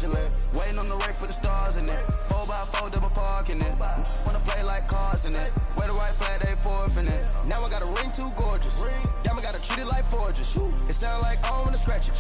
fraudulent. Waiting on the rain for the stars in it. 4x4 double parking it. Wanna play like cars in it. Wear the white flag, they forfeit it. Now I got a ring too gorgeous. Damn, I gotta treat it like forges. It sound like I'm gonna scratch it.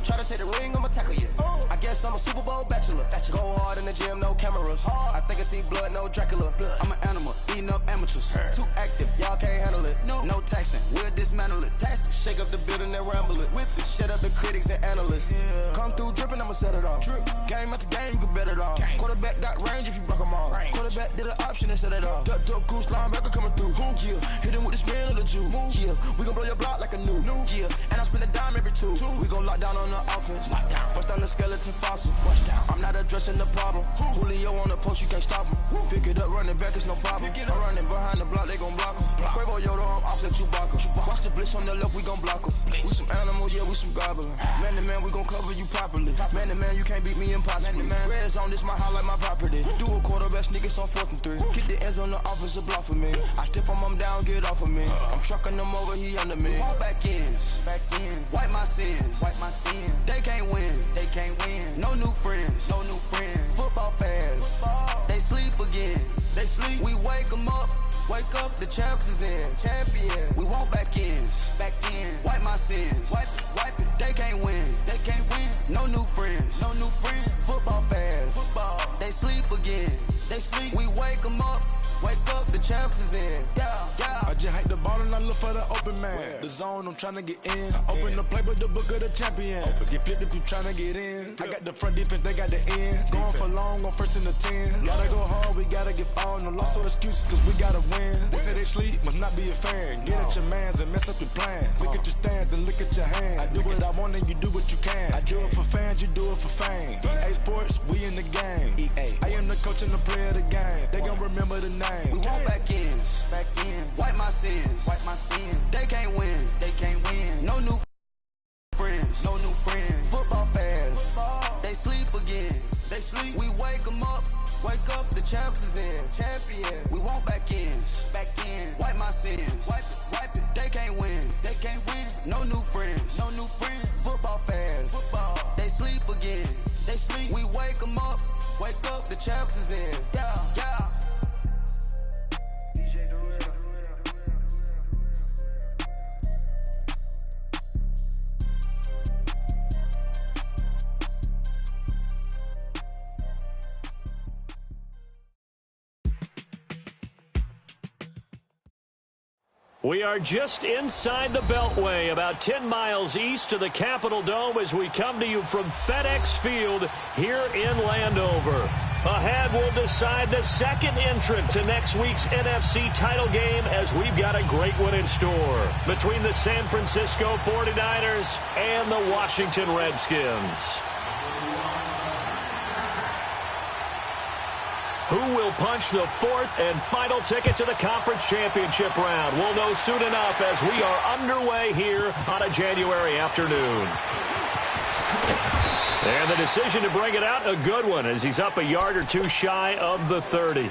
Try to take the ring, I'ma tackle you. I guess I'm a Super Bowl bachelor. Go hard in the gym, no cameras. I think I see blood, no Dracula. I'm an animal, eating up amateurs. Too active, y'all can't handle it. No taxing, we'll dismantle it. Shake up the building and ramble it. Whip it, shut up the critics and analysts. Come through dripping, I'ma set it off. Game after game, you can bet it off. Quarterback got range if you block them off. Quarterback did an option and set it off. Duck, goose, linebacker coming through. Yeah, hit him with the spin of the Jew. Yeah, we gon' blow your block like a new. Yeah, and I spend a dime every two. We gon' lock down on the offense. Bust down the skeleton fossil. I'm not addressing the problem. Julio on the post, you can't stop him. Pick it up, running back, it's no problem. I'm running behind the block, they gon' block him. Quavo Yoda, I'm offset Chewbacca. Watch the blitz on the left, we gon' block him. We some animal, yeah, we some gobbler. Man to man, we gon' cover you properly. Man to man, you can't beat me impossibly. Red zone, this my highlight, my property. Do a quarterback sneakers on 4th and 3. Kick the ends on the offensive block for me. I step on him down, get off of me. I'm trucking them over, he under me. Back ends, wipe my sins. They can't win, No new friends, Football fans, they sleep again. We wake them up. Wake up, the champs is in. Champion. We want back ends. Wipe my sins. Wipe it. They can't win. No new friends. Football fans. They sleep again. We wake them up. Wake up, the champs is in. Yeah. I just hike the ball and I look for the open man. The zone, I'm trying to get in. Open the playbook, the book of the champion. Get flipped if you trying to get in. I got the front defense, they got the end. Going for long, on 1st and the 10. Gotta go hard, we gotta get all. No loss or excuses, cause we gotta win. They say they sleep, must not be a fan. Get at your mans and mess up your plans. Look at your stands and look at your hands. I do what I want and you do what you can. I do it for fans, you do it for fame. EA Sports, we in the game. I am the coach and the player of the game. They gon' remember the name. We want back ends. Wipe my sins. They can't win. No new friends. Football fans. They sleep again. We wake them up. Wake up, the champs is in. Champion. We want back ends. Wipe my sins. Wipe it. They can't win. No new friends. Football fans. They sleep again. We wake them up. Wake up, the champs is in. Yeah. We are just inside the Beltway, about 10 miles east of the Capitol Dome as we come to you from FedEx Field here in Landover. Ahead, we'll decide the second entrant to next week's NFC title game as we've got a great one in store between the San Francisco 49ers and the Washington Redskins. Who will punch the fourth and final ticket to the conference championship round? We'll know soon enough as we are underway here on a January afternoon. And the decision to bring it out, a good one, as he's up a yard or two shy of the 30.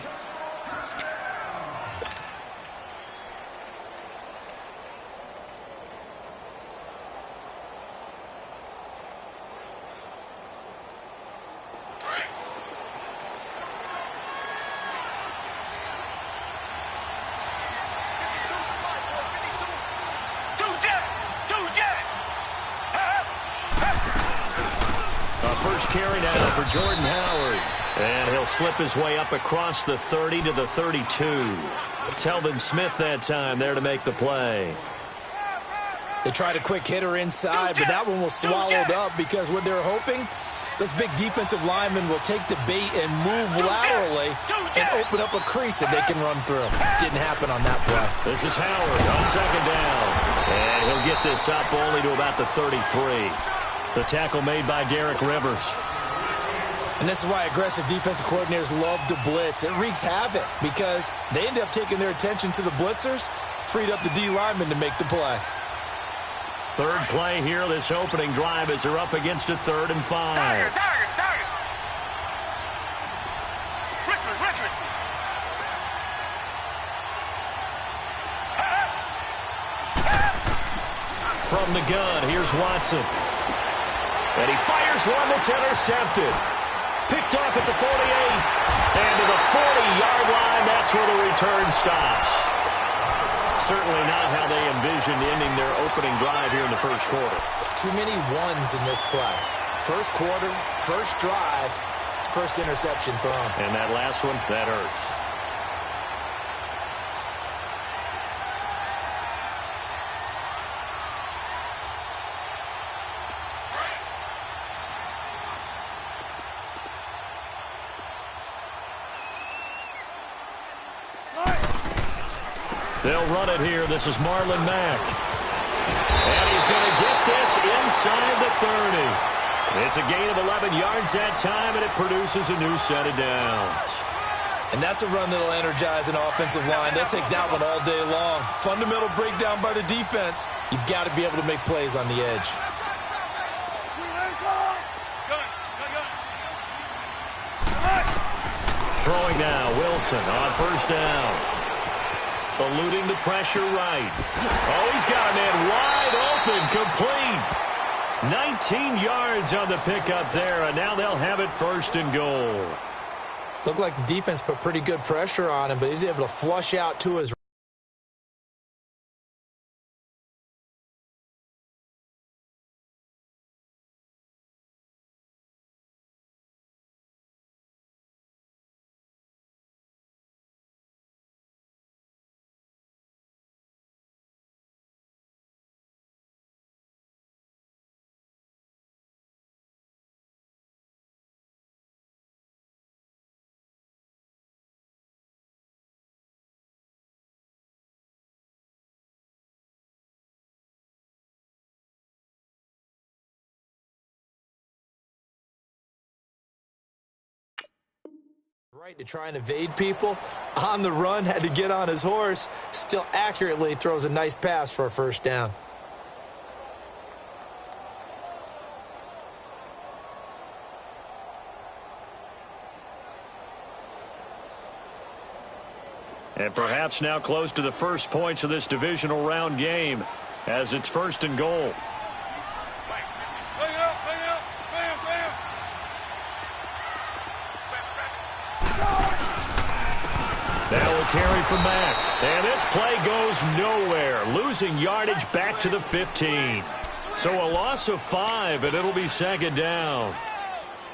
Carry now for Jordan Howard. And he'll slip his way up across the 30 to the 32. Telvin Smith that time there to make the play. They tried a quick hitter inside, but that one was swallowed up because what they're hoping, those big defensive linemen will take the bait and move laterally and open up a crease that they can run through. Didn't happen on that play. This is Howard on second down. And he'll get this up only to about the 33. The tackle made by Derek Rivers. And this is why aggressive defensive coordinators love to blitz. It wreaks havoc because they end up taking their attention to the blitzers, freed up the D lineman to make the play. Third play here, this opening drive as they're up against a 3rd and 5. Target. Richmond. From the gun, here's Watson. And he fires one that's intercepted. Picked off at the 48. And to the 40-yard line, that's where the return stops. Certainly not how they envisioned ending their opening drive here in the first quarter. Too many ones in this play. First quarter, first drive, first interception thrown. And that last one, that hurts. They'll run it here. This is Marlon Mack. And he's going to get this inside the 30. It's a gain of 11 yards that time, and it produces a new set of downs. And that's a run that'll energize an offensive line. They'll take that one all day long. Fundamental breakdown by the defense. You've got to be able to make plays on the edge. Throwing now, Wilson on first down. Eluding the pressure right. Oh, he's got a man wide open, complete. 19 yards on the pickup there, and now they'll have it first and goal. Looked like the defense put pretty good pressure on him, but he's able to flush out to his right to try and evade people. On the run, had to get on his horse. Still accurately throws a nice pass for a first down. And perhaps now close to the first points of this divisional round game as it's first and goal. That will carry for Mack. And this play goes nowhere. Losing yardage back to the 15. So a loss of 5, and it'll be second down.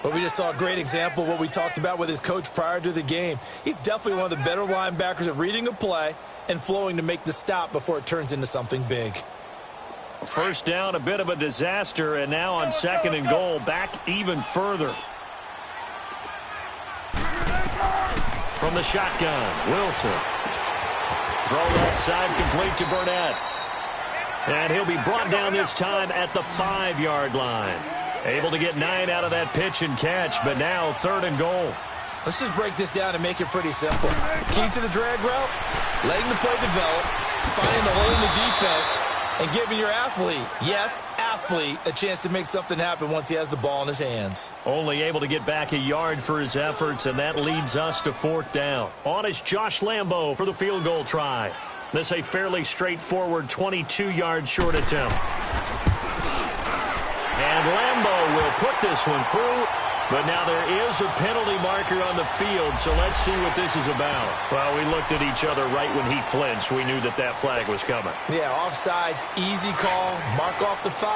Well, we just saw a great example of what we talked about with his coach prior to the game. He's definitely one of the better linebackers at reading a play and flowing to make the stop before it turns into something big. First down, a bit of a disaster, and now on second and goal, back even further. From the shotgun, Wilson. Throw outside, complete to Burnett. And he'll be brought down this time at the 5-yard line. Able to get 9 out of that pitch and catch, but now third and goal. Let's just break this down and make it pretty simple. Key to the drag route, letting the play develop, finding the hole in the defense, and giving your athlete, yes, athlete, a chance to make something happen once he has the ball in his hands. Only able to get back a yard for his efforts, and that leads us to fourth down. On is Josh Lambo for the field goal try. This a fairly straightforward 22-yard short attempt. And Lambo will put this one through, but now there is a penalty marker on the field, so let's see what this is about. Well, we looked at each other right when he flinched. We knew that that flag was coming. Yeah, offsides, easy call, mark off the 5,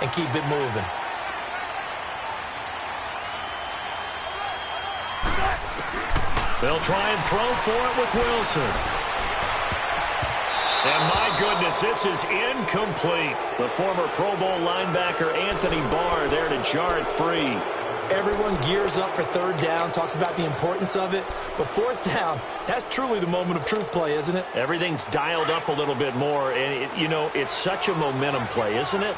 and keep it moving. They'll try and throw for it with Wilson. And my goodness, this is incomplete. The former Pro Bowl linebacker Anthony Barr there to jar it free. Everyone gears up for third down, talks about the importance of it. But fourth down, that's truly the moment of truth play, isn't it? Everything's dialed up a little bit more. And, it's such a momentum play, isn't it?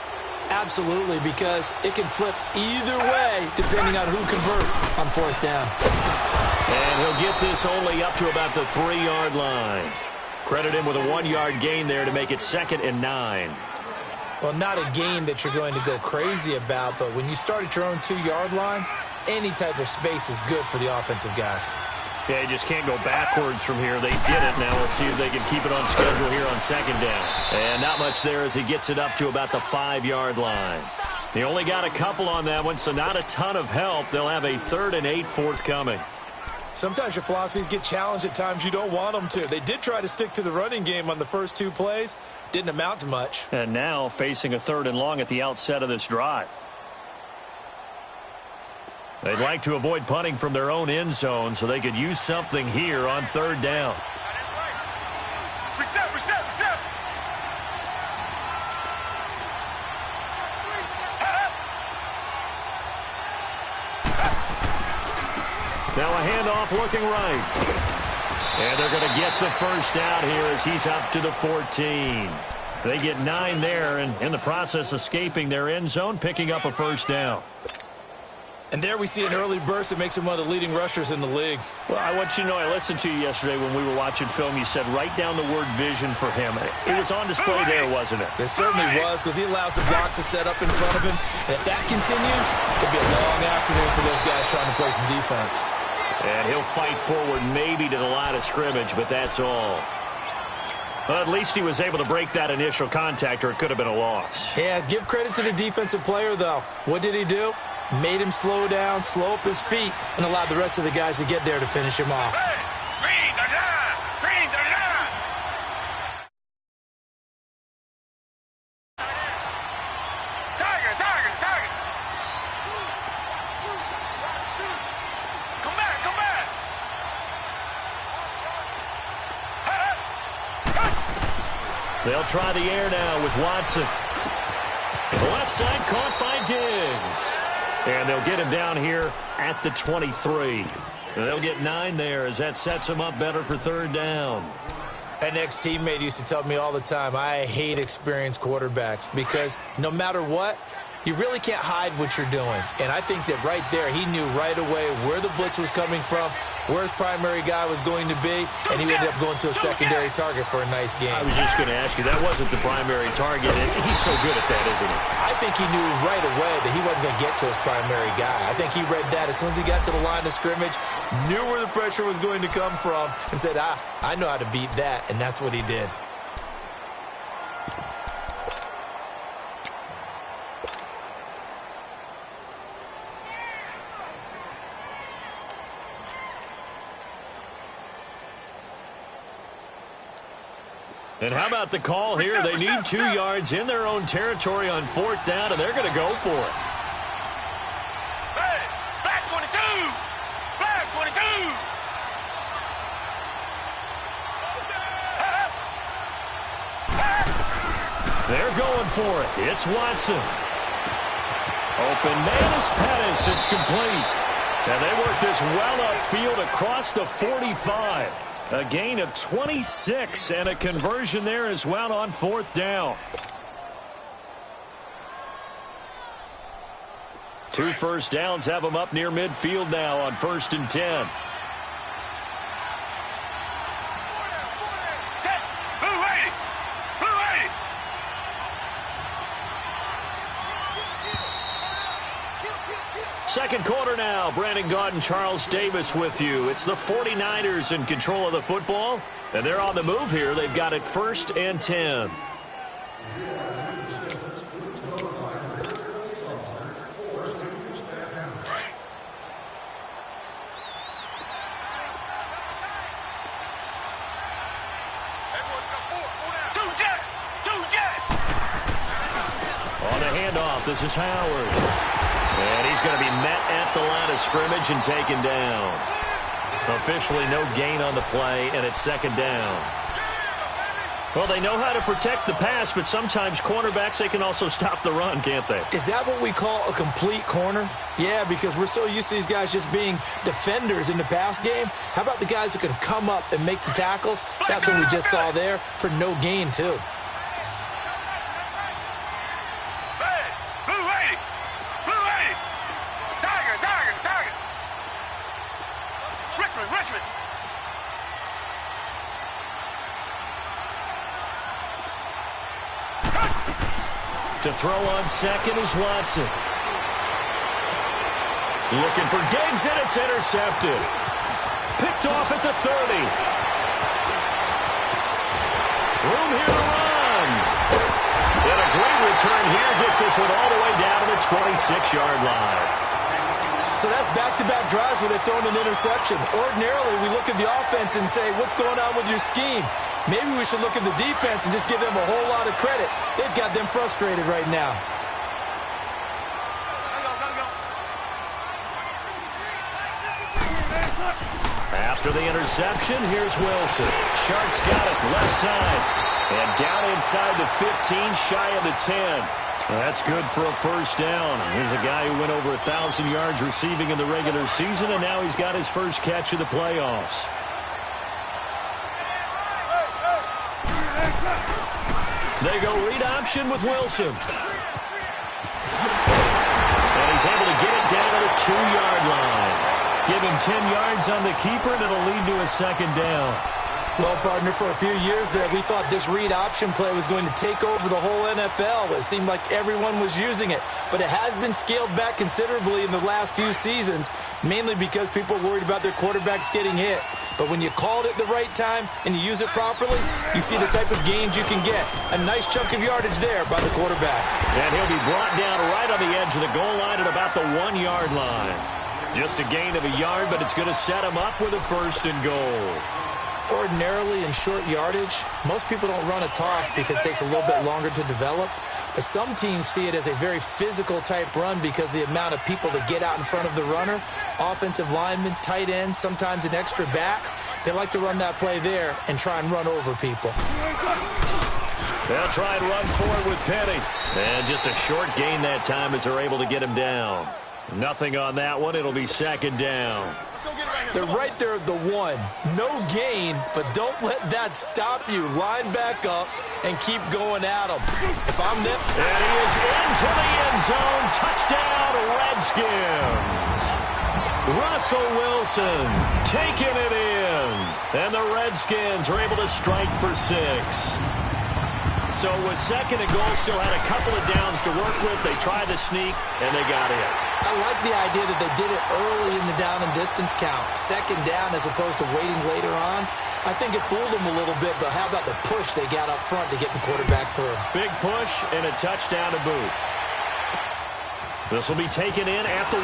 Absolutely, because it can flip either way depending on who converts on fourth down. And he'll get this only up to about the 3-yard line. Credit him with a 1-yard gain there to make it 2nd and 9. Well, not a gain that you're going to go crazy about, but when you start at your own 2-yard line, any type of space is good for the offensive guys. Yeah, you just can't go backwards from here. They did it. Now we'll see if they can keep it on schedule here on second down. And not much there as he gets it up to about the 5-yard line. He only got a couple on that one, so not a ton of help. They'll have a 3rd and 8 forthcoming. Sometimes your philosophies get challenged at times you don't want them to. They did try to stick to the running game on the first 2 plays. Didn't amount to much. And now facing a 3rd and long at the outset of this drive. They'd like to avoid punting from their own end zone so they could use something here on 3rd down. Reset, reset, reset. Now a handoff looking right. And they're going to get the first out here as he's up to the 14. They get 9 there, and in the process escaping their end zone, picking up a first down. And there we see an early burst that makes him one of the leading rushers in the league. Well, I want you to know, I listened to you yesterday when we were watching film. You said write down the word vision for him. It was on display there, wasn't it? It certainly was, because he allows the blocks to set up in front of him. And if that continues, it'll be a long afternoon for those guys trying to play some defense. And he'll fight forward maybe to the line of scrimmage, but that's all. Well, at least he was able to break that initial contact, or it could have been a loss. Yeah, give credit to the defensive player, though. What did he do? Made him slow down, slow up his feet, and allowed the rest of the guys to get there to finish him off. Green the line! Green the line! Tiger, tiger, tiger! Come back, come back! They'll try the air now with Watson. The left side caught by Diggs. And they'll get him down here at the 23. They'll get 9 there as that sets him up better for 3rd down. An ex-teammate used to tell me all the time, I hate experienced quarterbacks because no matter what, you really can't hide what you're doing. And I think that right there, he knew right away where the blitz was coming from, where his primary guy was going to be, and he ended up going to a secondary target for a nice game. I was just going to ask you, that wasn't the primary target. He's so good at that, isn't he? I think he knew right away that he wasn't going to get to his primary guy. I think he read that as soon as he got to the line of scrimmage, knew where the pressure was going to come from, and said, I know how to beat that, and that's what he did. And how about the call here? They need 2 yards in their own territory on 4th down, and they're going to go for it. Hey, black 22! Black 22! They're going for it. It's Watson. Open man is Pettis. It's complete. And they work this well upfield across the 45. A gain of 26 and a conversion there as well on 4th down. 2 first downs have them up near midfield now on 1st and 10. Second quarter now. Brandon Gaudin and Charles Davis with you. It's the 49ers in control of the football, and they're on the move here. They've got it 1st and 10. On the handoff, this is Howard. And he's going to be met at the line of scrimmage and taken down. Officially no gain on the play, and it's 2nd down. Well, they know how to protect the pass, but sometimes cornerbacks, they can also stop the run, can't they? Is that what we call a complete corner? Yeah, because we're so used to these guys just being defenders in the pass game. How about the guys who can come up and make the tackles? That's what we just saw there for no gain, too. To throw on 2nd is Watson. Looking for Diggs, and it's intercepted. Picked off at the 30. Room here to run. And a great Big return here gets this one all the way down to the 26-yard line. So that's back-to-back drives where they've thrown an interception. Ordinarily, we look at the offense and say, what's going on with your scheme? Maybe we should look at the defense and just give them a whole lot of credit. They've got them frustrated right now. After the interception, here's Wilson. Sharks got it left side. And down inside the 15, shy of the 10. That's good for a first down. Here's a guy who went over 1,000 yards receiving in the regular season, and now he's got his first catch of the playoffs. They go read option with Wilson. And he's able to get it down to the 2-yard line. Give him 10 yards on the keeper, and it'll lead to a second down. Well, partner, for a few years there, we thought this read option play was going to take over the whole NFL. It seemed like everyone was using it. But it has been scaled back considerably in the last few seasons, mainly because people are worried about their quarterbacks getting hit. But when you call it at the right time and you use it properly, you see the type of gains you can get. A nice chunk of yardage there by the quarterback. And he'll be brought down right on the edge of the goal line at about the 1-yard line. Just a gain of a yard, but it's going to set him up with a first and goal. Ordinarily in short yardage, most people don't run a toss because it takes a little bit longer to develop. But some teams see it as a very physical type run because the amount of people that get out in front of the runner, offensive linemen, tight ends, sometimes an extra back, they like to run that play there and try and run over people. They'll try and run forward with Penny. And just a short gain that time as they're able to get him down. Nothing on that one. It'll be second down. They're right there at the 1. No gain, but don't let that stop you. Line back up and keep going at them. If I'm them... And he is into the end zone. Touchdown, Redskins. Russell Wilson taking it in. And the Redskins are able to strike for 6. So with second and goal, still had a couple of downs to work with. They tried to sneak, and they got in. I like the idea that they did it early in the down and distance count. Second down as opposed to waiting later on. I think it fooled them a little bit, but how about the push they got up front to get the quarterback through? Big push and a touchdown to boot. This will be taken in at the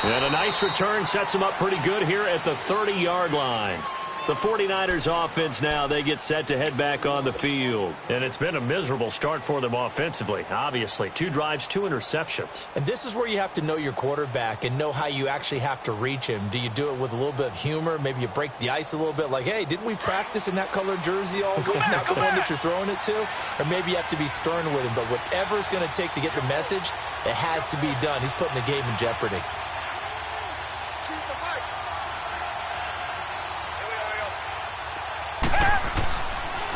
1. And a nice return sets them up pretty good here at the 30-yard line. The 49ers offense now, they get set to head back on the field. And it's been a miserable start for them offensively, obviously. 2 drives, 2 interceptions. And this is where you have to know your quarterback and know how you actually have to reach him. Do you do it with a little bit of humor? Maybe you break the ice a little bit like, hey, didn't we practice in that colored jersey all week? Not the one that you're throwing it to? Or maybe you have to be stern with him. But whatever it's going to take to get the message, it has to be done. He's putting the game in jeopardy.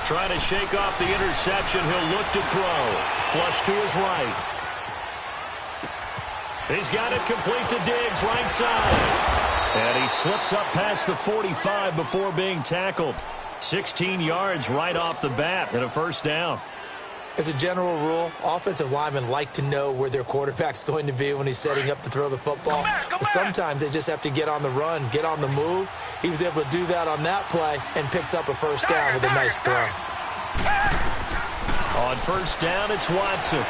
Trying to shake off the interception. He'll look to throw. Flush to his right. He's got it complete to Diggs, right side. And he slips up past the 45 before being tackled. 16 yards right off the bat and a first down. As a general rule, offensive linemen like to know where their quarterback's going to be when he's setting up to throw the football. But sometimes they just have to get on the run, get on the move. He was able to do that on that play and picks up a first down with a nice throw. On first down, it's Watson.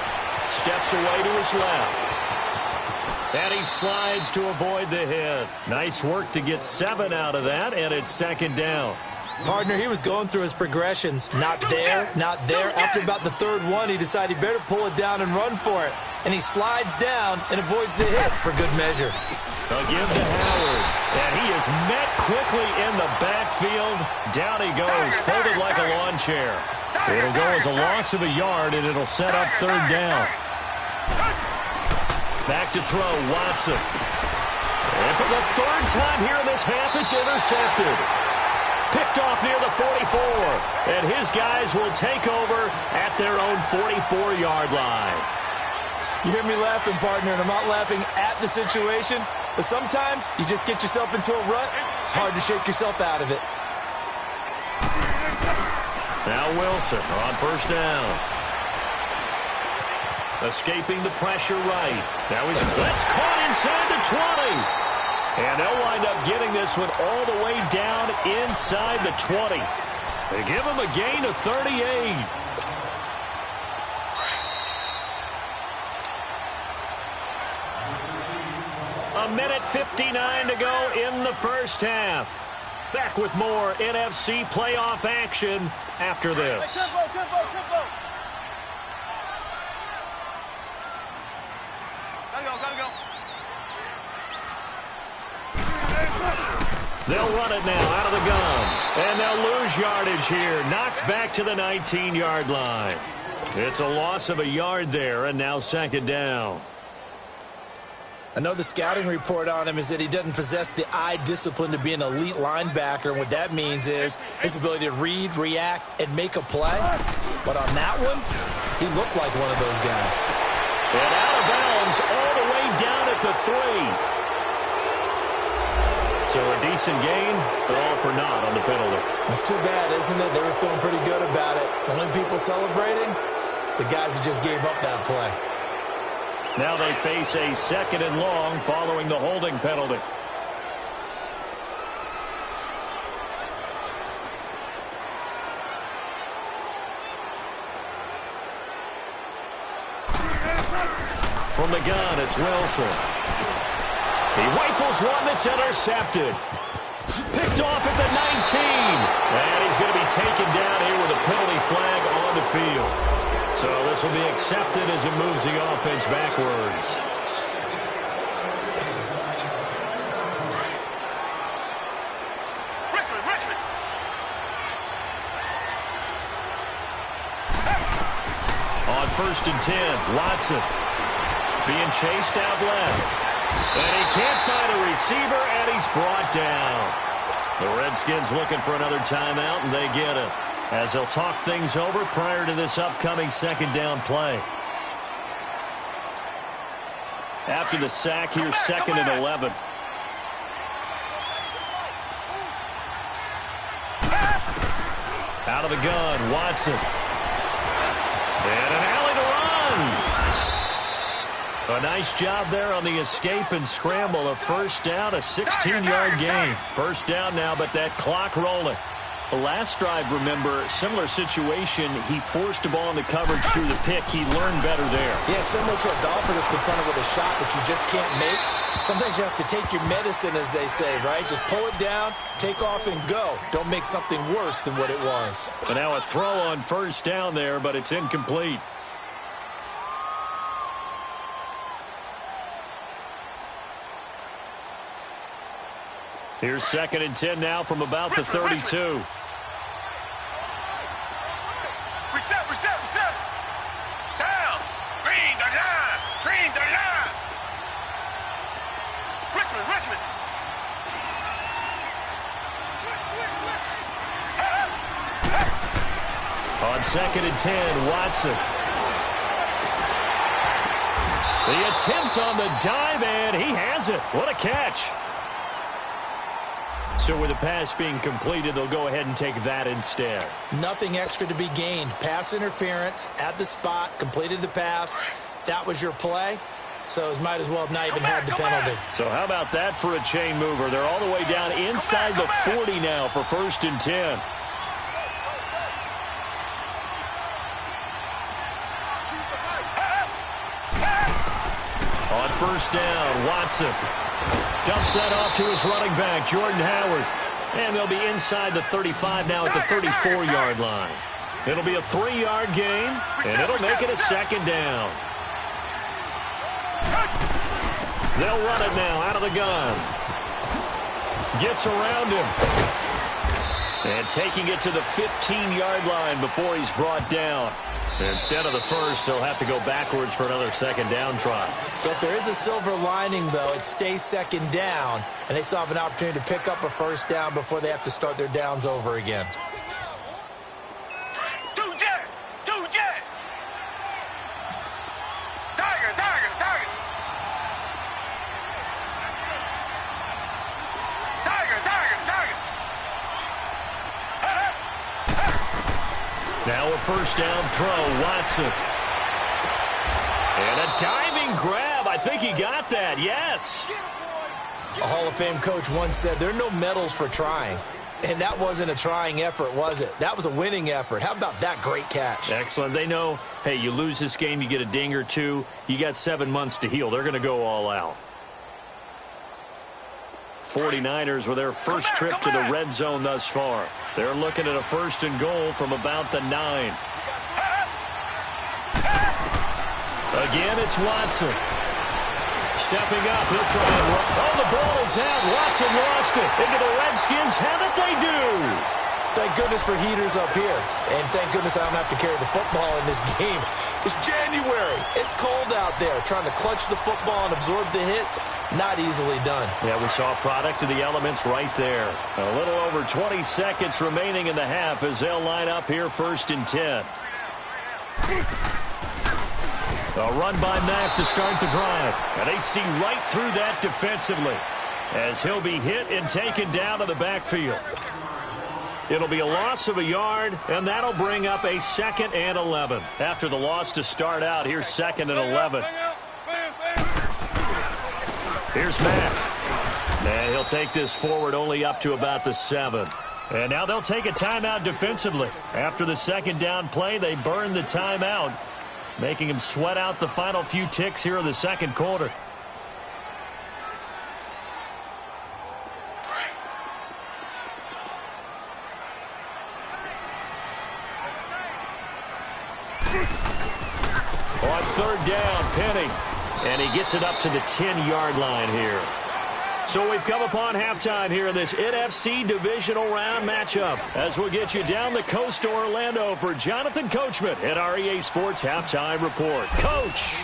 Steps away to his left. And he slides to avoid the hit. Nice work to get 7 out of that, and it's second down. Partner, he was going through his progressions. Not there, not there. After about the third one, he decided he better pull it down and run for it. And he slides down and avoids the hit for good measure. They'll give to Howard. And he is met quickly in the backfield. Down he goes, folded like a lawn chair. It'll go as a loss of a yard, and it'll set up third down. Back to throw, Watson. And for the third time here in this half, it's intercepted. Picked off near the 44. And his guys will take over at their own 44-yard line. You hear me laughing, partner, and I'm not laughing at the situation. But sometimes you just get yourself into a rut. It's hard to shake yourself out of it. Now Wilson on first down. Escaping the pressure right. Now that's caught inside the 20. And they'll wind up getting this one all the way down inside the 20. They give him a gain of 38. A minute 59 to go in the first half. Back with more NFC playoff action after this. They'll run it now out of the gun. And they'll lose yardage here. Knocked back to the 19-yard line. It's a loss of a yard there, and now second down. I know the scouting report on him is that he doesn't possess the eye discipline to be an elite linebacker. And what that means is his ability to read, react, and make a play. But on that one, he looked like one of those guys. And out of bounds all the way down at the 3. So a decent gain, but all for naught on the penalty. That's too bad, isn't it? They were feeling pretty good about it. The only people celebrating, the guys who just gave up that play. Now they face a second and long following the holding penalty. From the gun, it's Wilson. He rifles one that's intercepted. Picked off at the 19. And he's going to be taken down here with a penalty flag on the field. So this will be accepted as it moves the offense backwards. Richmond. On 1st and 10, Watson being chased out left. And he can't find a receiver, and he's brought down. The Redskins looking for another timeout, and they get it, as they'll talk things over prior to this upcoming second down play. After the sack, here's second and 11. Out of the gun, Watson. And an alley to run. A nice job there on the escape and scramble. A first down, a 16-yard gain. First down now, but that clock rolling. The last drive, remember, similar situation. He forced a ball in the coverage through the pick. He learned better there. Yeah, similar to a golfer that's confronted with a shot that you just can't make. Sometimes you have to take your medicine, as they say, right? Just pull it down, take off, and go. Don't make something worse than what it was. But now a throw on first down there, but it's incomplete. Here's second and 10 now from about the 32. Reset. Down. Green the line. Richmond. On second and 10, Watson. The attempt on the dive, and he has it. What a catch. So with the pass being completed, they'll go ahead and take that instead. Nothing extra to be gained. Pass interference at the spot, completed the pass. That was your play, so it might as well have not even had the penalty. So how about that for a chain mover? They're all the way down inside the 40 now for 1st and 10. On first down, Watson dumps that off to his running back, Jordan Howard. And they'll be inside the 35 now at the 34-yard line. It'll be a 3-yard gain, and it'll make it a second down. They'll run it now out of the gun. Gets around him. And taking it to the 15-yard line before he's brought down. Instead of the first, they'll have to go backwards for another second down try. So if there is a silver lining, though, it stays second down, and they still have an opportunity to pick up a first down before they have to start their downs over again. Two jet. Tiger. Now a first down throw, Watson. And a diving grab. I think he got that, yes. A Hall of Fame coach once said there are no medals for trying. And that wasn't a trying effort, was it? That was a winning effort. How about that great catch? Excellent. They know, hey, you lose this game, you get a ding or two, you got 7 months to heal. They're going to go all out. 49ers with their first trip to the red zone thus far. They're looking at a 1st and goal from about the 9. Again, it's Watson. Stepping up, he'll try and run. Oh, the ball is out. Watson lost it. Into the Redskins have it, they do. Thank goodness for heaters up here. And thank goodness I don't have to carry the football in this game. It's January. It's cold out there. Trying to clutch the football and absorb the hits, not easily done. Yeah, we saw a product of the elements right there. A little over 20 seconds remaining in the half as they'll line up here 1st and 10. A run by Mack to start the drive. And they see right through that defensively as he'll be hit and taken down to the backfield. It'll be a loss of a yard, and that'll bring up a 2nd and 11. After the loss to start out, here's 2nd and 11. Here's Mack. And he'll take this forward only up to about the 7. And now they'll take a timeout defensively. After the 2nd down play, they burn the timeout, making him sweat out the final few ticks here in the 2nd quarter. On 3rd down, Penny. And he gets it up to the 10-yard line here. So we've come upon halftime here in this NFC divisional round matchup as we'll get you down the coast to Orlando for Jonathan Coachman at our EA Sports Halftime Report. Coach,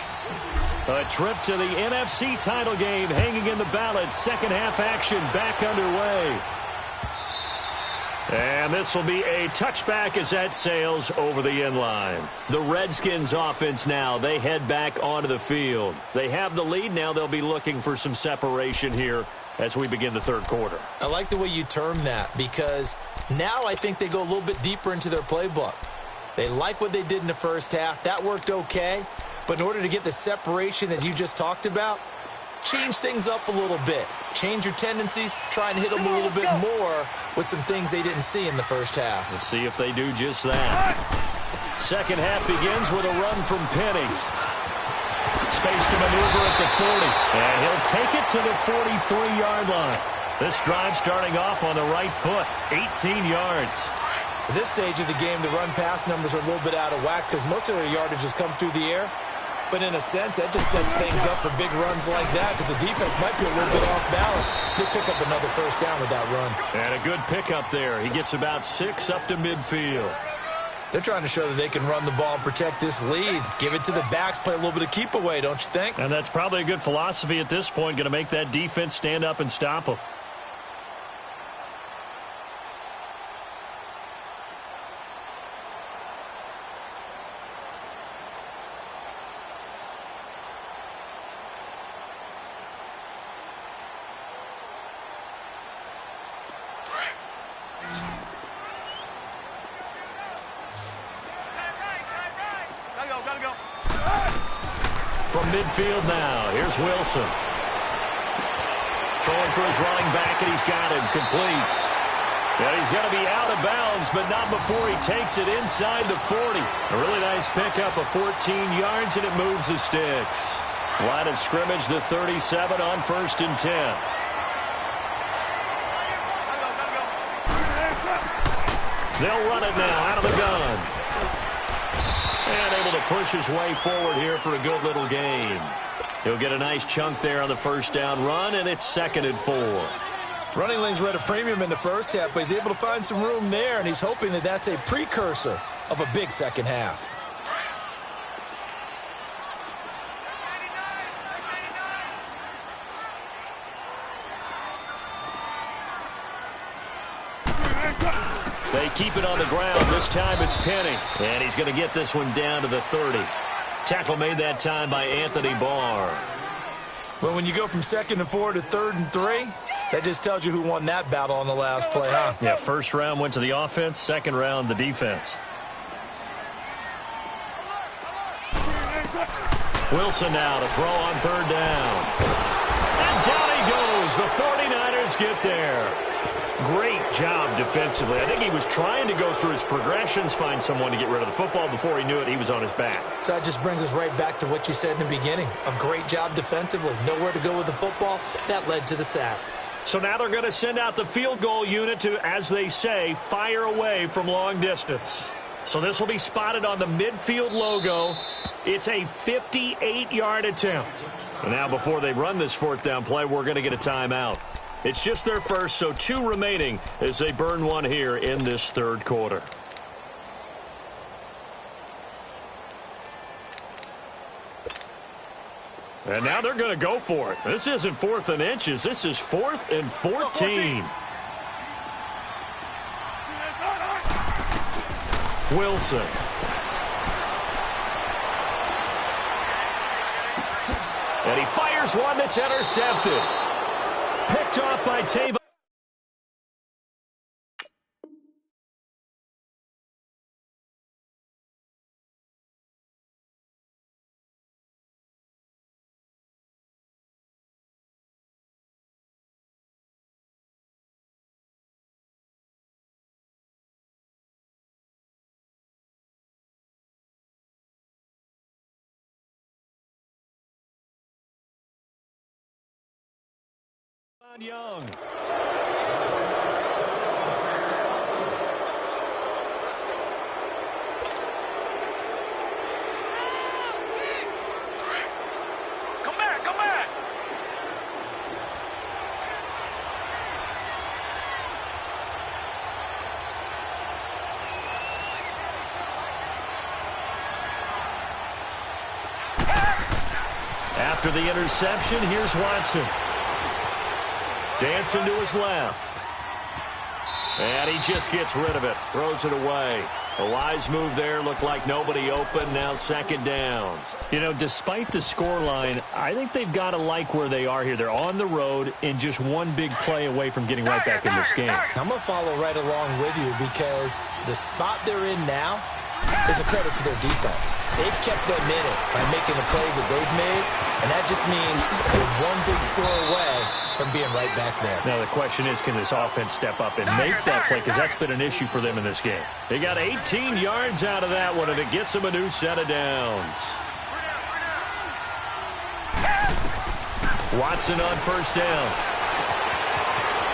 a trip to the NFC title game hanging in the balance. 2nd half action back underway. And this will be a touchback as that sails over the end line. The Redskins offense now, they head back onto the field. They have the lead. Now they'll be looking for some separation here as we begin the 3rd quarter. I like the way you term that because now I think they go a little bit deeper into their playbook. They like what they did in the 1st half. That worked okay. But in order to get the separation that you just talked about, change things up a little bit. Change your tendencies. Try and hit them a little bit more with some things they didn't see in the 1st half. Let's see if they do just that. 2nd half begins with a run from Penny. Space to maneuver at the 40. And he'll take it to the 43-yard line. This drive starting off on the right foot. 18 yards. At this stage of the game, the run-pass numbers are a little bit out of whack because most of their yardage has come through the air. But in a sense, that just sets things up for big runs like that because the defense might be a little bit off balance. He'll pick up another 1st down with that run. And a good pickup there. He gets about 6 up to midfield. They're trying to show that they can run the ball and protect this lead. Give it to the backs, play a little bit of keep away, don't you think? And that's probably a good philosophy at this point, going to make that defense stand up and stop them. From midfield now, here's Wilson. Throwing for his running back, and he's got him complete. And he's going to be out of bounds, but not before he takes it inside the 40. A really nice pickup of 14 yards, and it moves the sticks. Line of scrimmage, the 37 on 1st and 10. They'll run it now out of the gun. And able to push his way forward here for a good little gain. He'll get a nice chunk there on the 1st down run, and it's 2nd and 4. Running lanes were at a premium in the 1st half, but he's able to find some room there, and he's hoping that that's a precursor of a big 2nd half. They keep it on the ground. This time it's Penny. And he's going to get this one down to the 30. Tackle made that time by Anthony Barr. Well, when you go from 2nd and 4 to 3rd and 3, that just tells you who won that battle on the last play, huh? Yeah, 1st round went to the offense, 2nd round the defense. Wilson now to throw on 3rd down. And down he goes. The 49ers get there. Great job defensively. I think he was trying to go through his progressions, find someone to get rid of the football. Before he knew it, he was on his back. So that just brings us right back to what you said in the beginning. A great job defensively. Nowhere to go with the football. That led to the sack. So now they're going to send out the field goal unit to, as they say, fire away from long distance. So this will be spotted on the midfield logo. It's a 58-yard attempt. And now before they run this fourth down play, we're going to get a timeout. It's just their first, so 2 remaining as they burn one here in this third quarter. And now they're going to go for it. This isn't 4th and inches. This is 4th and 14. Wilson. And he fires one that's intercepted. Picked off by Tavon. Young. Come back, come back. After the interception, here's Watson. Dancing to his left. And he just gets rid of it. Throws it away. A wise move there. Looked like nobody open. Now 2nd down. You know, despite the scoreline, I think they've got to like where they are here. They're on the road and just one big play away from getting right back in this game. I'm going to follow right along with you because the spot they're in now is a credit to their defense. They've kept them in it by making the plays that they've made, and that just means they're one big score away from being right back there. Now the question is, can this offense step up and make that play? Because that's been an issue for them in this game. They got 18 yards out of that one, and it gets them a new set of downs. Watson on 1st down.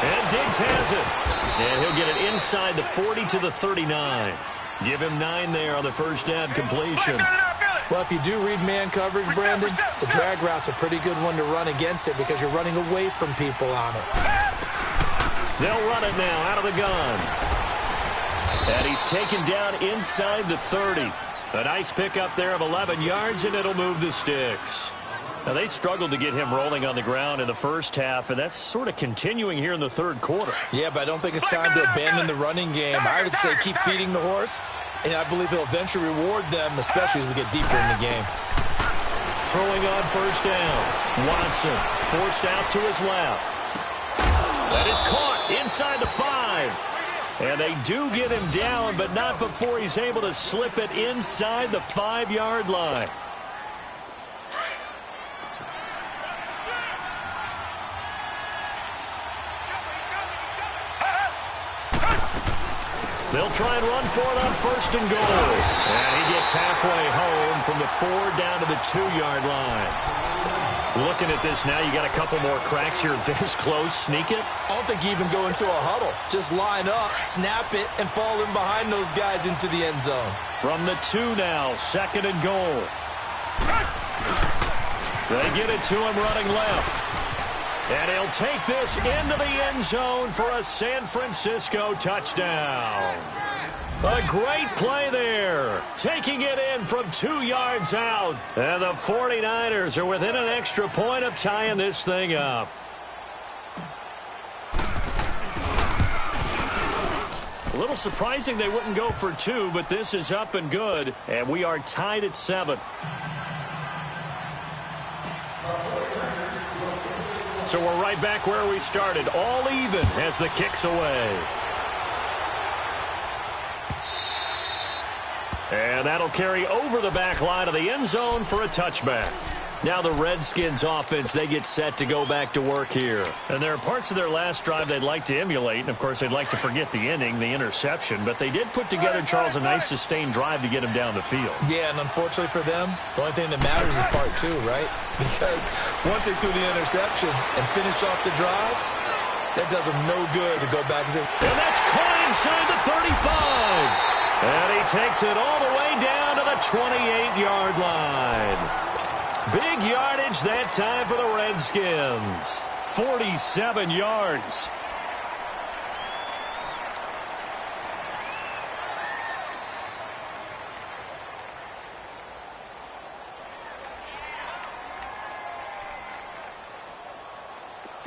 And Diggs has it. And he'll get it inside the 40 to the 39. Give him 9 there on the 1st down completion. Well, if you do read man coverage, Brandon, the drag route's a pretty good one to run against it because you're running away from people on it. They'll run it now out of the gun. And he's taken down inside the 30. A nice pickup there of 11 yards, and it'll move the sticks. Now, they struggled to get him rolling on the ground in the first half, and that's sort of continuing here in the third quarter. Yeah, but I don't think it's time to abandon the running game. I would say keep feeding the horse, and I believe he'll eventually reward them, especially as we get deeper in the game. Throwing on 1st down. Watson forced out to his left. That is caught inside the 5. And they do get him down, but not before he's able to slip it inside the 5-yard line. They'll try and run for it on 1st and goal. And he gets halfway home from the 4 down to the 2-yard line. Looking at this now, you got a couple more cracks here this close. Sneak it? I don't think you even go into a huddle. Just line up, snap it, and fall in behind those guys into the end zone. From the 2 now, 2nd and goal. They get it to him running left. And he'll take this into the end zone for a San Francisco touchdown. A great play there. Taking it in from 2 yards out. And the 49ers are within an extra point of tying this thing up. A little surprising they wouldn't go for 2, but this is up and good. And we are tied at 7. So we're right back where we started, all even as the kick's away. And that'll carry over the back line of the end zone for a touchback. Now the Redskins offense, they get set to go back to work here. And there are parts of their last drive they'd like to emulate. And, of course, they'd like to forget the inning, the interception. But they did put together, Charles, a nice sustained drive to get him down the field. Yeah, and unfortunately for them, the only thing that matters is part two, right? Because once they threw the interception and finished off the drive, that does them no good to go back and say. And that's caught inside the 35. And he takes it all the way down to the 28-yard line. Big yardage that time for the Redskins. 47 yards.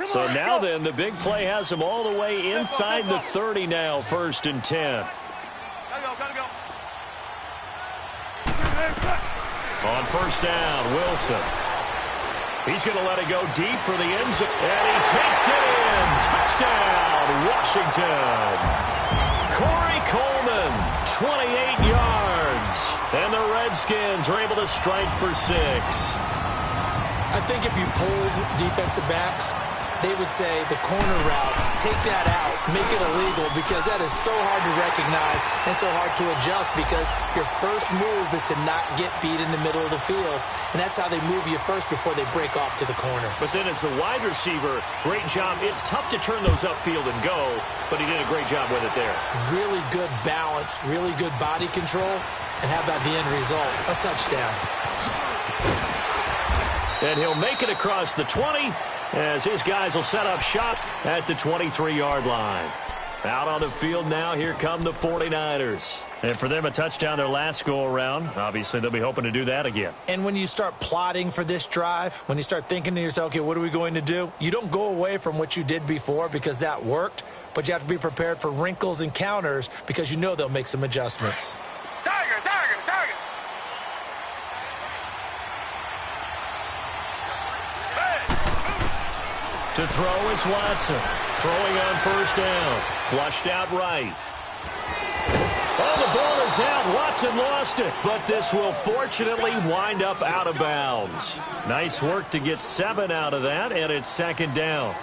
So now then, the big play has him all the way inside the 30 now, 1st and 10. Gotta go. On 1st down, Wilson. He's going to let it go deep for the end zone. And he takes it in. Touchdown, Washington. Corey Coleman, 28 yards. And the Redskins are able to strike for 6. I think if you polled defensive backs, they would say the corner route, take that out, make it illegal, because that is so hard to recognize and so hard to adjust, because your first move is to not get beat in the middle of the field, and that's how they move you first before they break off to the corner. But then as the wide receiver, great job. It's tough to turn those upfield and go, but he did a great job with it there. Really good balance, really good body control, and how about the end result? A touchdown. And he'll make it across the 20 as his guys will set up shop at the 23-yard line. Out on the field now, here come the 49ers. And for them, a touchdown their last go-around. Obviously, they'll be hoping to do that again. And when you start plotting for this drive, when you start thinking to yourself, okay, what are we going to do? You don't go away from what you did before because that worked, but you have to be prepared for wrinkles and counters because you know they'll make some adjustments. Tiger. To throw is Watson. Throwing on 1st down. Flushed out right. Oh, the ball is out. Watson lost it. But this will fortunately wind up out of bounds. Nice work to get 7 out of that, and it's 2nd down.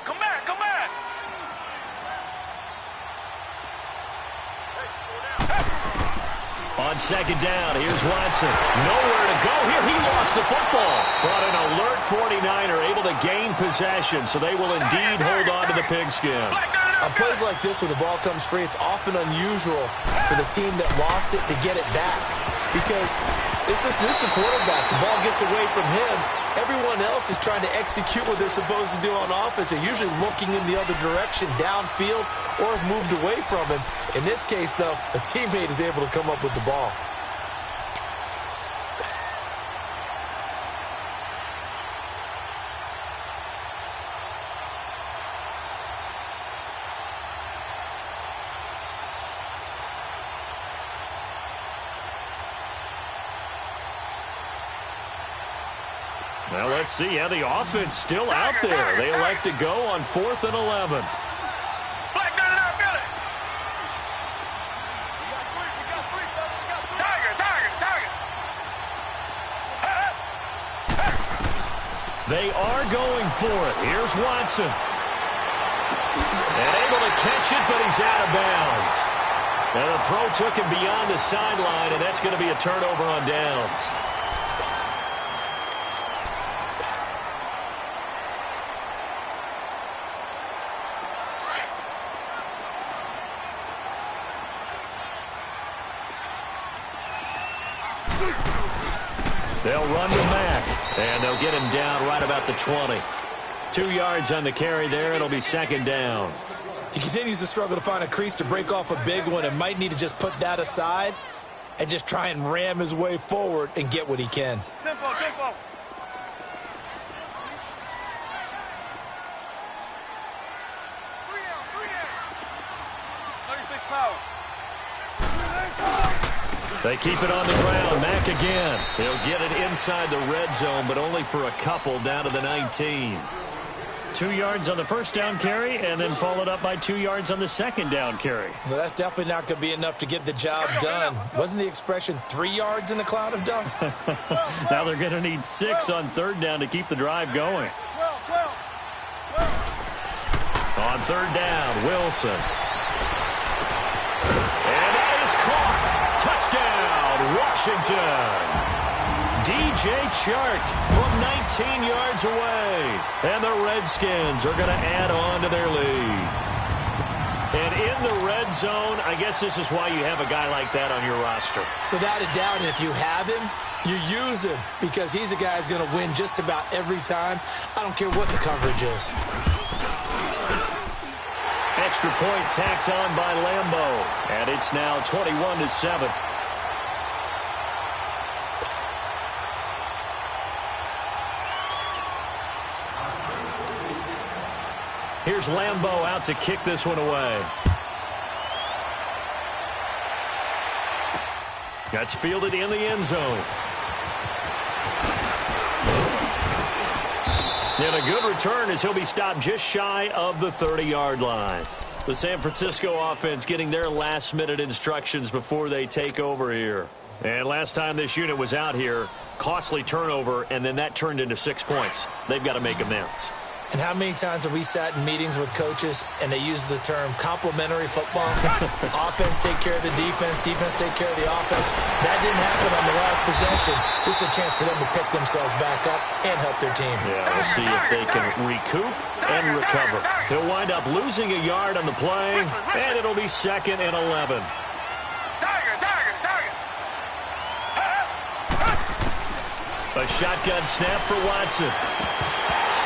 Come back. On 2nd down, here's Watson. Nowhere to go here. He lost the football. But an alert 49er able to gain possession, so they will indeed hold on to the pigskin. On plays like this, when the ball comes free, it's often unusual for the team that lost it to get it back. Because this is the quarterback. The ball gets away from him. Everyone else is trying to execute what they're supposed to do on offense. They're usually looking in the other direction, downfield, or have moved away from him. In this case, though, a teammate is able to come up with the ball. Well, let's see. Yeah, the offense still out there. They elect to go on 4th and 11. They are going for it. Here's Watson. And able to catch it, but he's out of bounds. And the throw took him beyond the sideline, and that's going to be a turnover on downs. They'll run to Mack, and they'll get him down right about the 20. 2 yards on the carry there. It'll be 2nd down. He continues to struggle to find a crease to break off a big one and might need to just put that aside and just try and ram his way forward and get what he can. Tempo. 36 power. They keep it on the ground. Mack again. He'll get it inside the red zone, but only for a couple down to the 19. 2 yards on the first down carry and then followed up by 2 yards on the second down carry. Well, that's definitely not going to be enough to get the job done. Wasn't the expression 3 yards in a cloud of dust? Now they're going to need 6 on third down to keep the drive going. On third down, Wilson. And that is caught. Touchdown, Washington. DJ Chark from 19 yards away. And the Redskins are going to add on to their lead. And in the red zone, I guess this is why you have a guy like that on your roster. Without a doubt, and if you have him, you use him because he's a guy who's going to win just about every time. I don't care what the coverage is. Extra point tacked on by Lambeau. And it's now 21-7. Here's Lambeau out to kick this one away. That's fielded in the end zone. And a good return as he'll be stopped just shy of the 30-yard line. The San Francisco offense getting their last-minute instructions before they take over here. And last time this unit was out here, costly turnover, and then that turned into 6 points. They've got to make amends. And how many times have we sat in meetings with coaches and they use the term complementary football? Offense take care of the defense, defense take care of the offense. That didn't happen on the last possession. This is a chance for them to pick themselves back up and help their team. Yeah, we'll see if they can recoup and recover. They'll wind up losing a yard on the play, and it'll be 2nd and 11. A shotgun snap for Watson.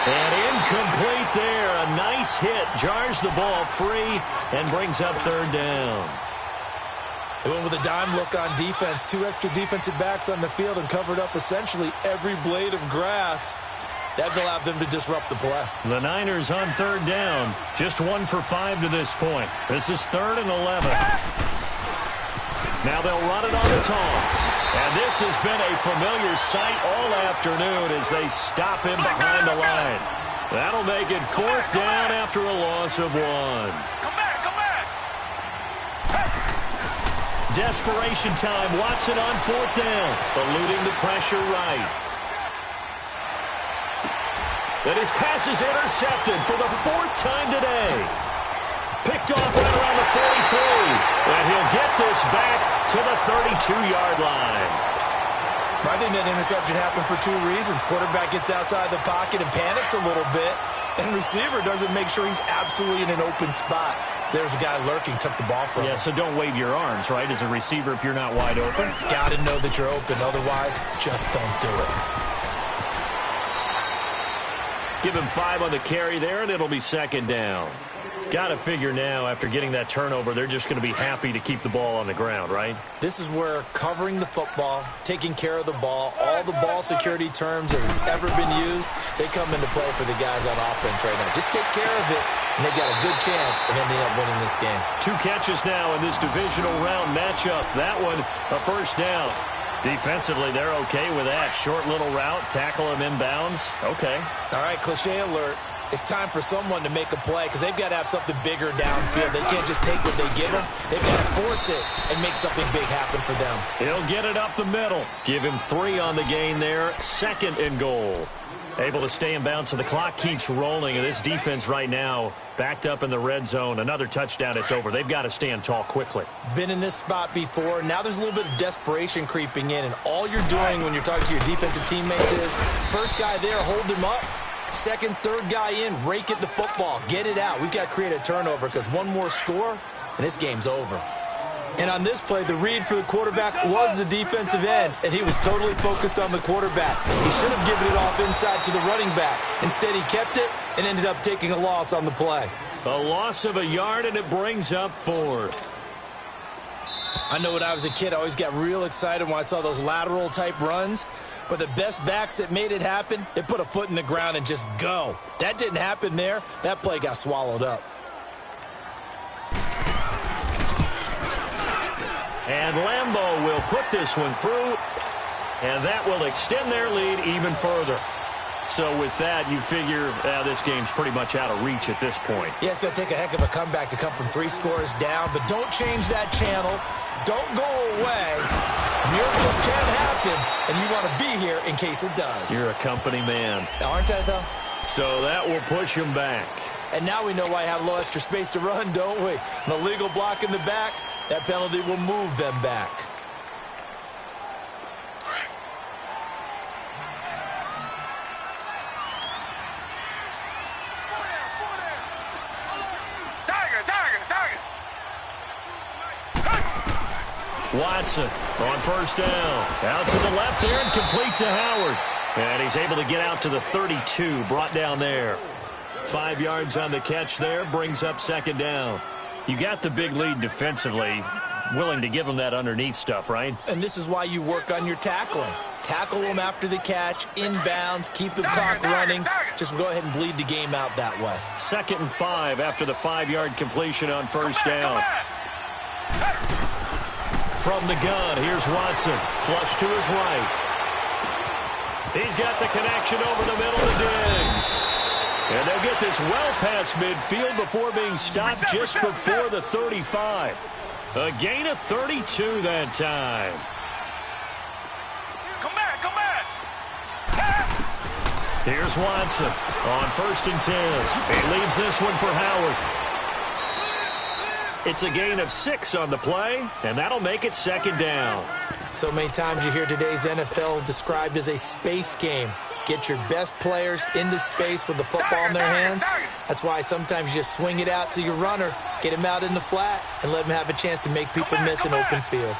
And incomplete there. A nice hit. Jars the ball free and brings up third down. They went with a dime look on defense. 2 extra defensive backs on the field and covered up essentially every blade of grass. That allowed them to disrupt the play. The Niners on third down. Just 1 for 5 to this point. This is 3rd and 11. Now they'll run it on the toss. And this has been a familiar sight all afternoon as they stop him behind the line. That'll make it 4th down after a loss of 1. Come back, come back. Desperation time. Watson on 4th down. Eluding the pressure right. And his pass is intercepted for the 4th time today. Picked off right around the 43. And he'll get this back to the 32-yard line. I think that interception happened for 2 reasons. Quarterback gets outside the pocket and panics a little bit. And receiver doesn't make sure he's absolutely in an open spot. So there's a guy lurking, took the ball from him. Yeah, so don't wave your arms, right, as a receiver if you're not wide open. Got to know that you're open. Otherwise, just don't do it. Give him 5 on the carry there, and it'll be 2nd down. Got to figure now, after getting that turnover, they're just going to be happy to keep the ball on the ground, right? This is where covering the football, taking care of the ball, all the ball security terms that have ever been used, they come into play for the guys on offense right now. Just take care of it, and they've got a good chance of ending up winning this game. 2 catches now in this divisional round matchup. That one, a 1st down. Defensively, they're okay with that. Short little route, tackle him inbounds. Okay. All right, cliche alert. It's time for someone to make a play because they've got to have something bigger downfield. They can't just take what they give them. They've got to force it and make something big happen for them. He'll get it up the middle. Give him 3 on the gain there. 2nd and goal. Able to stay in bounds, so the clock keeps rolling. And this defense right now backed up in the red zone. Another touchdown, it's over. They've got to stand tall quickly. Been in this spot before. Now there's a little bit of desperation creeping in. And all you're doing when you're talking to your defensive teammates is, first guy there, hold him up. 2nd, 3rd guy in, rake at the football. Get it out. We've got to create a turnover because one more score, and this game's over. And on this play, the read for the quarterback was the defensive end, and he was totally focused on the quarterback. He should have given it off inside to the running back. Instead, he kept it and ended up taking a loss on the play. A loss of a yard, and it brings up 4th. I know when I was a kid, I always got real excited when I saw those lateral-type runs. But the best backs that made it happen, they put a foot in the ground and just go. That didn't happen there. That play got swallowed up. And Lambeau will put this one through, and that will extend their lead even further. So with that, you figure this game's pretty much out of reach at this point. Yeah, it's going to take a heck of a comeback to come from 3 scores down, but don't change that channel. Don't go away. Miracles can happen, and you want to be here in case it does. You're a company man. Aren't I, though? So that will push him back. And now we know why I have a little extra space to run, don't we? An illegal block in the back, that penalty will move them back. Watson on first down. Out to the left there and complete to Howard. And he's able to get out to the 32, brought down there. 5 yards on the catch there, brings up second down. You got the big lead defensively. Willing to give them that underneath stuff, right? And this is why you work on your tackling. Tackle them after the catch, inbounds, keep the clock running. Just go ahead and bleed the game out that way. 2nd and 5 after the 5-yard completion on first down. From the gun, here's Watson. Flush to his right. He's got the connection over the middle to Diggs. And they'll get this well past midfield before being stopped just before the 35. A gain of 32 that time. Come back, come back. Here's Watson on 1st and 10. He leaves this one for Howard. It's a gain of 6 on the play, and that'll make it second down. So many times you hear today's NFL described as a space game. Get your best players into space with the football in their hands. That's why sometimes you just swing it out to your runner, get him out in the flat, and let him have a chance to make people miss an open field.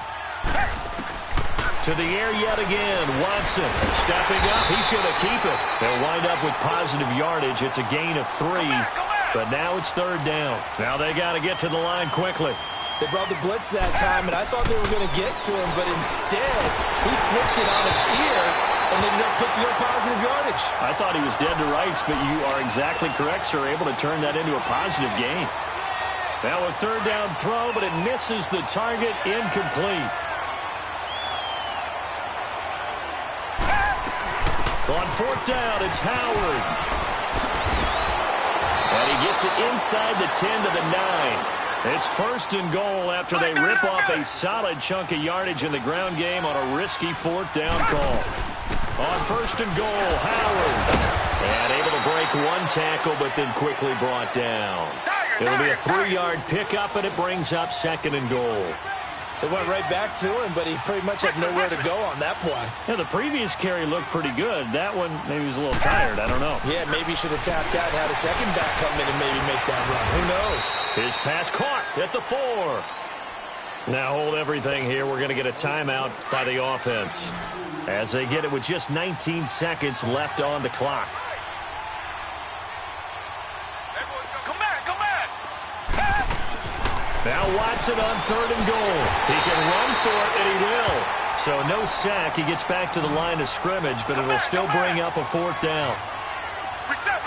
To the air yet again. Watson stepping up. He's going to keep it. They'll wind up with positive yardage. It's a gain of 3. But now it's 3rd down. Now they got to get to the line quickly. They brought the blitz that time, and I thought they were going to get to him, but instead he flipped it on its ear and ended up picking up positive yardage. I thought he was dead to rights, but you are exactly correct, sir. Able to turn that into a positive gain. Now a 3rd down throw, but it misses the target. Incomplete. On 4th down, it's Howard. And he gets it inside the 10 to the 9. It's 1st and goal after they rip off a solid chunk of yardage in the ground game on a risky 4th down call. On 1st and goal, Howard. And able to break one tackle, but then quickly brought down. It'll be a 3-yard pickup, and it brings up 2nd and goal. They went right back to him, but he pretty much had nowhere to go on that play. Yeah, the previous carry looked pretty good. That one, maybe he was a little tired. I don't know. Yeah, maybe he should have tapped out, had a second back come in and maybe make that run. Who knows? His pass caught at the 4. Now hold everything here. We're going to get a timeout by the offense as they get it with just 19 seconds left on the clock. Now Watson on 3rd and goal. He can run for it, and he will. So no sack. He gets back to the line of scrimmage, but it'll still bring up a 4th down. Reset.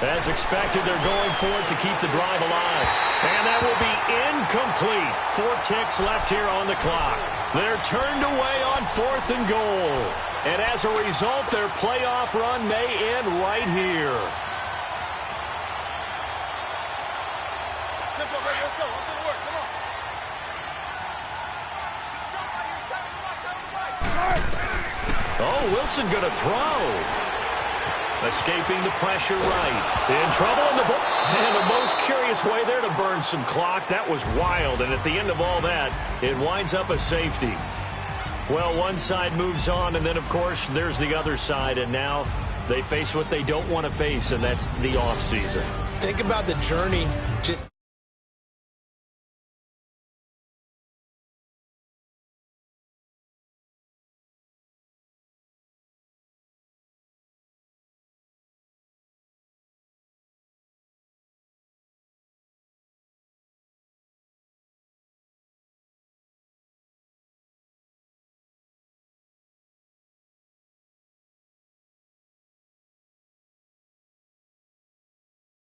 As expected, they're going for it to keep the drive alive. And that will be incomplete. 4 ticks left here on the clock. They're turned away on 4th and goal. And as a result, their playoff run may end right here. Oh, Wilson going to throw. Escaping the pressure right. In trouble in the ball. And the most curious way there to burn some clock. That was wild. And at the end of all that, it winds up a safety. Well, one side moves on, and then, of course, there's the other side. And now they face what they don't want to face, and that's the offseason. Think about the journey just